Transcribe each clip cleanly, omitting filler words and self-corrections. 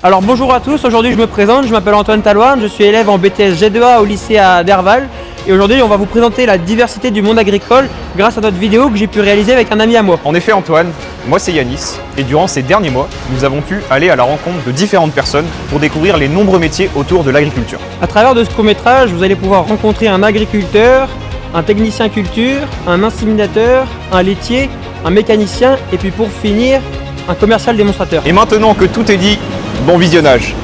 Alors bonjour à tous, aujourd'hui je me présente, je m'appelle Antoine Talouane, je suis élève en BTS G2A au lycée à Derval et aujourd'hui on va vous présenter la diversité du monde agricole grâce à notre vidéo que j'ai pu réaliser avec un ami à moi. En effet Antoine, moi c'est Yanis et durant ces derniers mois, nous avons pu aller à la rencontre de différentes personnes pour découvrir les nombreux métiers autour de l'agriculture. À travers de ce court-métrage, vous allez pouvoir rencontrer un agriculteur, un technicien culture, un inséminateur, un laitier, un mécanicien et puis pour finir, un commercial démonstrateur. Et maintenant que tout est dit, bon visionnage.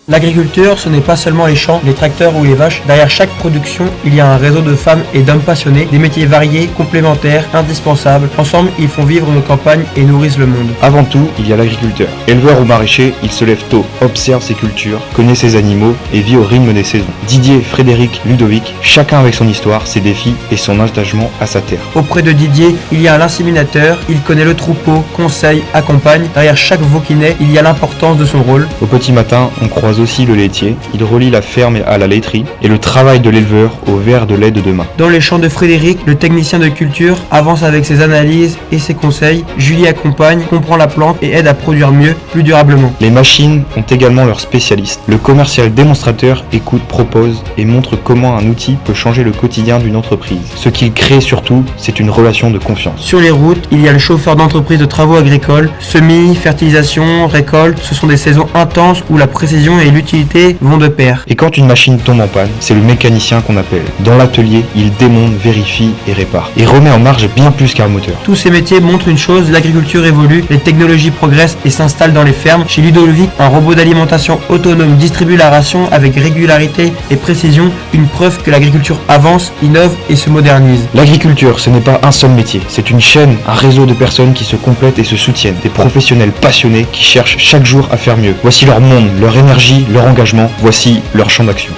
L'agriculture, ce n'est pas seulement les champs, les tracteurs ou les vaches. Derrière chaque production, il y a un réseau de femmes et d'hommes passionnés, des métiers variés, complémentaires, indispensables. Ensemble, ils font vivre nos campagnes et nourrissent le monde. Avant tout, il y a l'agriculteur. Éleveur ou maraîcher, il se lève tôt, observe ses cultures, connaît ses animaux et vit au rythme des saisons. Didier, Frédéric, Ludovic, chacun avec son histoire, ses défis et son attachement à sa terre. Auprès de Didier, il y a l'inséminateur, il connaît le troupeau, conseille, accompagne. Derrière chaque veau qui naît, il y a l'importance de son rôle. Au petit matin, on croise aussi le laitier, il relie la ferme à la laiterie et le travail de l'éleveur au verre de lait de demain. Dans les champs de Frédéric, le technicien de culture avance avec ses analyses et ses conseils. Julie accompagne, comprend la plante et aide à produire mieux, plus durablement. Les machines ont également leurs spécialistes. Le commercial démonstrateur écoute, propose et montre comment un outil peut changer le quotidien d'une entreprise. Ce qu'il crée surtout, c'est une relation de confiance. Sur les routes, il y a le chauffeur d'entreprise de travaux agricoles. Semis, fertilisation, récolte, ce sont des saisons intenses où la précision et l'utilité vont de pair. Et quand une machine tombe en panne, c'est le mécanicien qu'on appelle. Dans l'atelier, il démonte, vérifie et répare. Et remet en marche bien plus qu'un moteur. Tous ces métiers montrent une chose, l'agriculture évolue, les technologies progressent et s'installent dans les fermes. Chez Ludovic, un robot d'alimentation autonome distribue la ration avec régularité et précision, une preuve que l'agriculture avance, innove et se modernise. L'agriculture, ce n'est pas un seul métier, c'est une chaîne, un réseau de personnes qui se complètent et se soutiennent, des professionnels passionnés qui cherchent chaque jour à faire mieux. Voici leur monde, leur énergie, leur engagement, voici leur champ d'action.